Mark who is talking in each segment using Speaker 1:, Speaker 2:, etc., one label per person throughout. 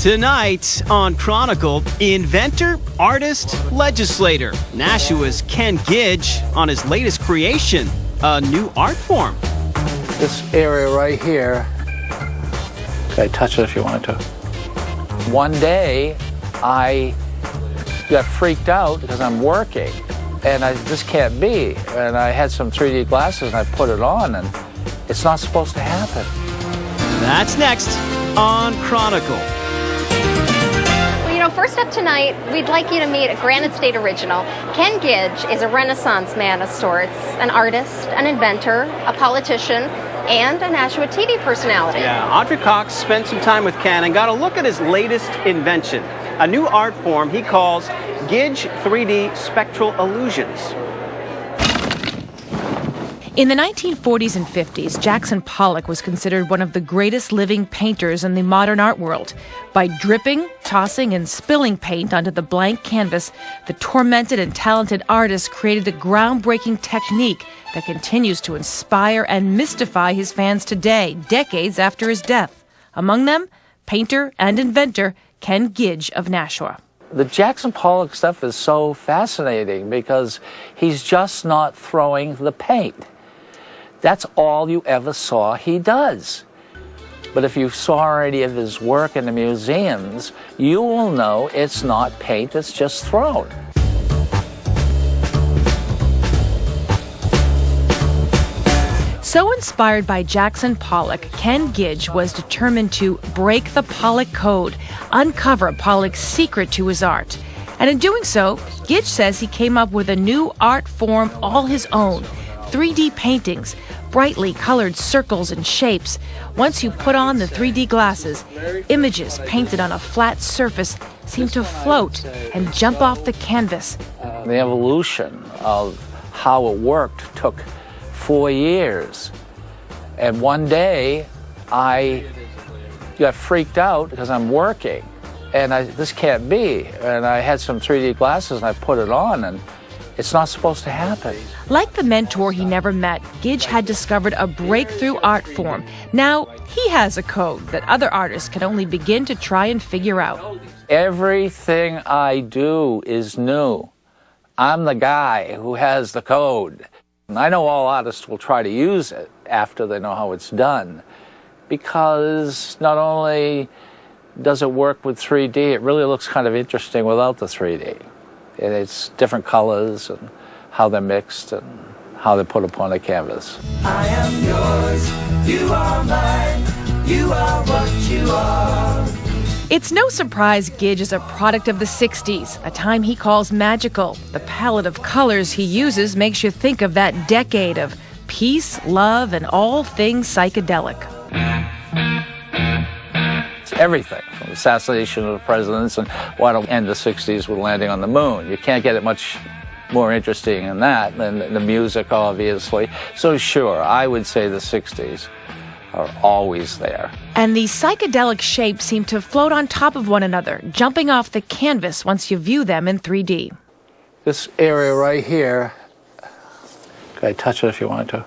Speaker 1: Tonight on Chronicle, inventor, artist, legislator, Nashua's Ken GIDGE on his latest creation, a new art form.
Speaker 2: This area right here, okay, touch it if you want to. One day, I got freaked out because I'm working, and this can't be. And I had some 3D glasses, and I put it on, and it's not supposed to happen.
Speaker 1: That's next on Chronicle.
Speaker 3: First up tonight, we'd like you to meet a Granite State original. Ken GIDGE is a Renaissance man of sorts, an artist, an inventor, a politician, and a Nashua TV personality.
Speaker 1: Yeah, Audrey Cox spent some time with Ken and got a look at his latest invention, a new art form he calls GIDGE 3D Spectral Illusions.
Speaker 4: In the 1940s and 50s, Jackson Pollock was considered one of the greatest living painters in the modern art world. By dripping, tossing, and spilling paint onto the blank canvas, the tormented and talented artist created a groundbreaking technique that continues to inspire and mystify his fans today, decades after his death. Among them, painter and inventor Ken GIDGE of Nashua.
Speaker 2: The Jackson Pollock stuff is so fascinating because he's just not throwing the paint. That's all you ever saw he does. But if you saw any of his work in the museums, you will know it's not paint that's just thrown.
Speaker 4: So inspired by Jackson Pollock, Ken GIDGE was determined to break the Pollock code, uncover Pollock's secret to his art. And in doing so, GIDGE says he came up with a new art form all his own, 3D paintings, brightly colored circles and shapes. Once you put on the 3D glasses, images painted on a flat surface seem to float and jump off the canvas.
Speaker 2: The evolution of how it worked took 4 years. And one day, I got freaked out because I'm working, and this can't be. And I had some 3D glasses, and I put it on, and it's not supposed to happen.
Speaker 4: Like the mentor he never met, GIDGE had discovered a breakthrough art form. Now he has a code that other artists can only begin to try and figure out.
Speaker 2: Everything I do is new. I'm the guy who has the code. And I know all artists will try to use it after they know how it's done, because not only does it work with 3D, it really looks kind of interesting without the 3D. It's different colors and how they're mixed and how they're put upon a canvas.
Speaker 5: I am yours, you are mine, you are what you are.
Speaker 4: It's no surprise GIDGE is a product of the 60s, a time he calls magical. The palette of colors he uses makes you think of that decade of peace, love, and all things psychedelic.
Speaker 2: Everything, from the assassination of the presidents and why don't end the 60s with landing on the moon. You can't get it much more interesting than that, than the music, obviously. So sure, I would say the 60s are always there.
Speaker 4: And these psychedelic shapes seem to float on top of one another, jumping off the canvas once you view them in 3D.
Speaker 2: This area right here, okay, touch it if you want to.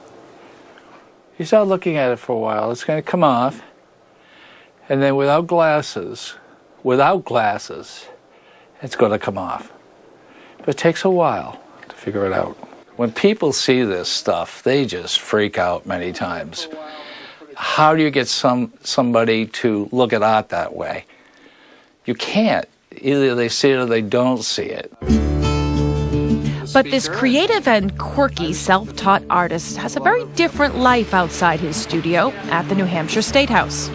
Speaker 2: You start looking at it for a while, it's going to come off. And then without glasses, it's going to come off. But it takes a while to figure it out. When people see this stuff, they just freak out many times. How do you get somebody to look at art that way? You can't. Either they see it or they don't see it.
Speaker 4: But this creative and quirky self-taught artist has a very different life outside his studio at the New Hampshire State House.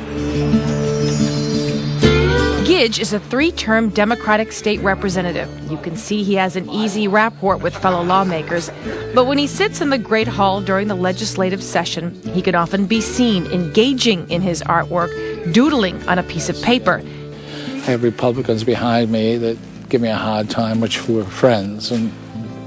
Speaker 4: GIDGE is a 3-term Democratic state representative. You can see he has an easy rapport with fellow lawmakers. But when he sits in the Great Hall during the legislative session, he can often be seen engaging in his artwork, doodling on a piece of paper.
Speaker 2: I have Republicans behind me that give me a hard time, which we're friends, and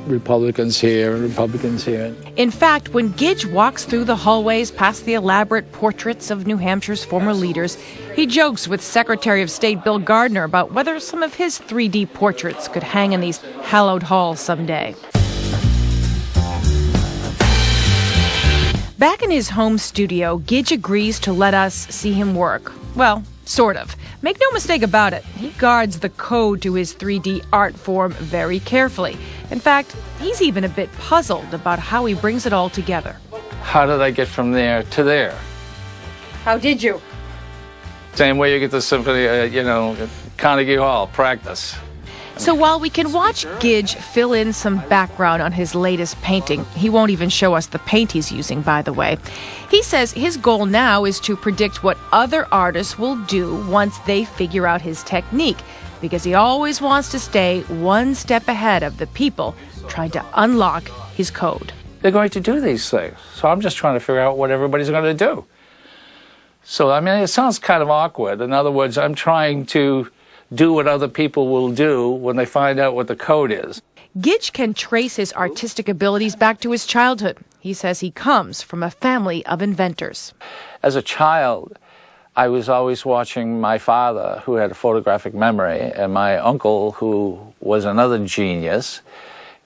Speaker 2: Republicans here and Republicans here.
Speaker 4: In fact, when GIDGE walks through the hallways past the elaborate portraits of New Hampshire's former leaders, he jokes with Secretary of State Bill Gardner about whether some of his 3D portraits could hang in these hallowed halls someday. Back in his home studio, GIDGE agrees to let us see him work. Well, sort of. Make no mistake about it, he guards the code to his 3D art form very carefully. In fact, he's even a bit puzzled about how he brings it all together.
Speaker 2: How did I get from there to there?
Speaker 4: How did you?
Speaker 2: Same way you get the symphony, Carnegie Hall, practice.
Speaker 4: So while we can watch GIDGE fill in some background on his latest painting, he won't even show us the paint he's using, by the way. He says his goal now is to predict what other artists will do once they figure out his technique, because he always wants to stay one step ahead of the people trying to unlock his code.
Speaker 2: They're going to do these things, so I'm just trying to figure out what everybody's going to do. So, it sounds kind of awkward. In other words, I'm trying to do what other people will do when they find out what the code is.
Speaker 4: GIDGE can trace his artistic abilities back to his childhood. He says he comes from a family of inventors.
Speaker 2: As a child, I was always watching my father, who had a photographic memory, and my uncle, who was another genius.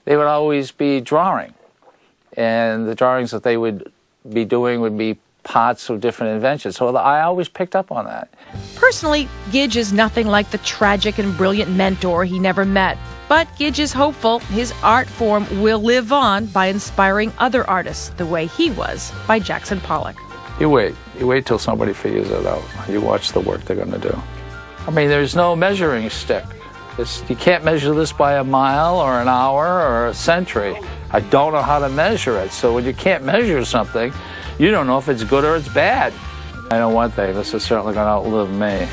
Speaker 2: They would always be drawing, and the drawings that they would be doing would be parts of different inventions. So I always picked up on that.
Speaker 4: Personally, GIDGE is nothing like the tragic and brilliant mentor he never met. But GIDGE is hopeful his art form will live on by inspiring other artists the way he was by Jackson Pollock.
Speaker 2: You wait till somebody figures it out. You watch the work they're going to do. There's no measuring stick. You can't measure this by a mile or an hour or a century. I don't know how to measure it. So when you can't measure something, you don't know if it's good or it's bad. I know one thing, this is certainly going to outlive me.